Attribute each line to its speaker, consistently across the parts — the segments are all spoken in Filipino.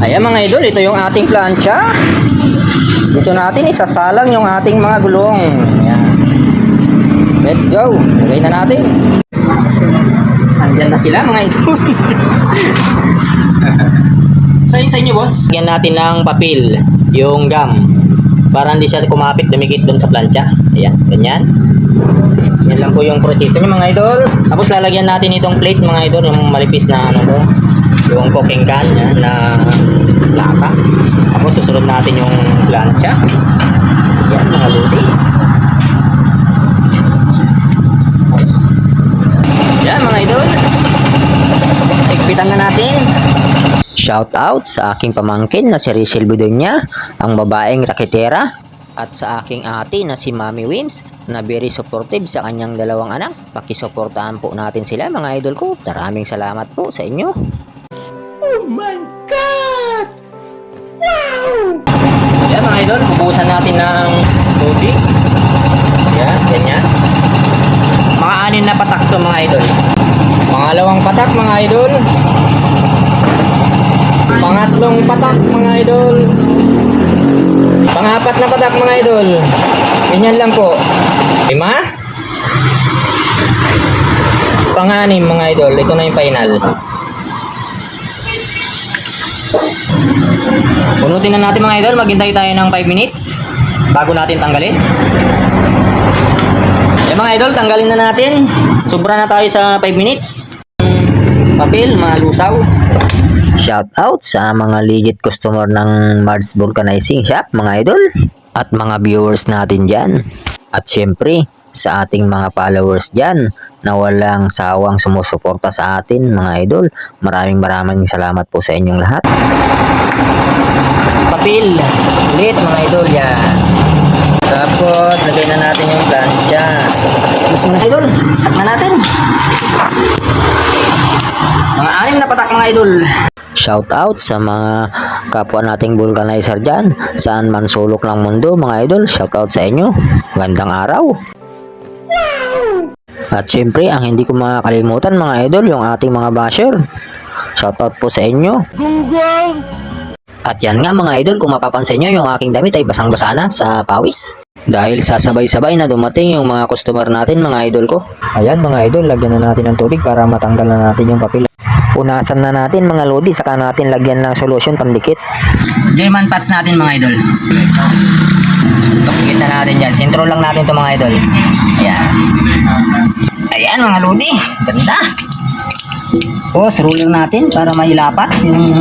Speaker 1: Ayan mga idol, ito yung ating plancha. Dito natin isasalang yung ating mga gulong. Ayan. Let's go. Lagay na natin. Andyan na sila mga idol. Sa inyo boss, lagyan natin ng papel, yung gum, para hindi siya kumapit, dumikit doon sa plancha. Ayan, ganyan. Yan lang po yung proseso niya mga idol. Tapos lalagyan natin itong plate mga idol, yung malipis na ano to, yung cooking can na lata. Tapos susunod natin yung plancha. Yan mga lodi. Yan mga idol. Higpitan na natin. Shout out sa aking pamangkin na si Rachel Bedonia, ang babaeng raketera, at sa aking ate na si Mami Wims na very supportive sa kanyang dalawang anak. Pakisuportahan po natin sila mga idol ko. Maraming salamat po sa inyo.
Speaker 2: Oh my God! Wow!
Speaker 1: Yan mga idol, bubuhusan natin ng tubig. Yan, ganyan. Mga 6 na patak to mga idol. Pangalawang patak mga idol. Pangatlong patak mga idol. Pangapat na patak mga idol. Ganyan lang po. 5. Pang-6 mga idol. Ito na yung final. Punutin na natin mga idol. Maghintay tayo ng 5 minutes bago natin tanggalin. Mga idol, tanggalin na natin. Sobra na tayo sa 5 minutes. Papel, malusaw. Shout out sa mga legit customer ng Mars Vulcanizing Shop mga idol, at mga viewers natin dyan, at syempre sa ating mga followers dyan na walang sawang sumusuporta sa atin mga idol. Maraming salamat po sa inyong lahat. Papel ulit mga idol, yan. Tapos lagay na natin yung plancha. Tapos mga idol, tak na natin. Mga 6 na patak mga idol. Shout out sa mga kapwa nating vulcanizer dyan, saan man sulok ng mundo mga idol. Shout out sa inyo. Magandang araw. At syempre, ang hindi ko makakalimutan mga idol, yung ating mga basher. Shout out po sa inyo.
Speaker 2: Gunggong!
Speaker 1: At yan nga mga idol, kung mapapansin nyo, yung aking damit ay basang-basa na sa pawis. Dahil sasabay-sabay na dumating yung mga customer natin mga idol ko. Ayan mga idol, lagyan na natin ng tubig para matanggal na natin yung papel. Punasan na natin mga lodi, saka natin lagyan ng solution pandikit. German pads natin mga idol. Tukit na natin dyan. Sintro lang natin ito mga idol. Ayan. Ayan mga lodi, ganda. Tapos ruler natin para mailapat yung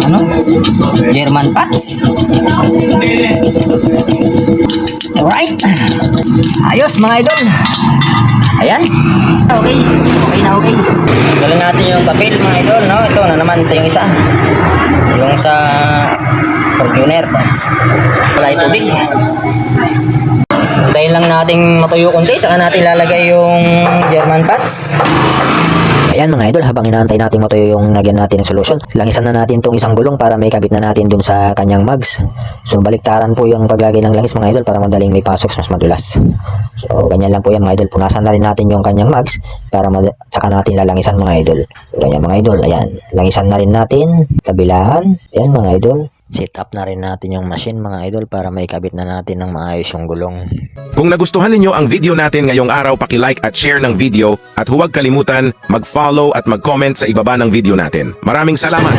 Speaker 1: German pads. Alright. Ayos mga idol. Ayan. Okay. Okay na okay. Galing natin yung papel mga idol, no? Ito na naman, ito yung isa. Yung sa Fortuner. Wala yung tubig. Hintayin lang nating matuyo konti, saka natin lalagay yung German pads. Ayan mga idol, habang inaantay natin matuyo yung lagyan natin ng solution, langisan na natin itong isang gulong para may kabit na natin dun sa kanyang mugs. So baliktaran po yung paglagay ng langis mga idol para madaling may pasok, mas madulas. So ganyan lang po yan mga idol. Punasan na rin natin yung kanyang mugs para saka natin lalangisan mga idol. So, ganyan mga idol, ayan. Langisan na rin natin, kabilaan. Ayan mga idol. Set up na rin natin yung machine mga idol para may kabit na natin ng maayos yung gulong.
Speaker 3: Kung nagustuhan ninyo ang video natin ngayong araw, paki-like at share ng video at huwag kalimutan mag-follow at mag-comment sa ibaba ng video natin. Maraming salamat!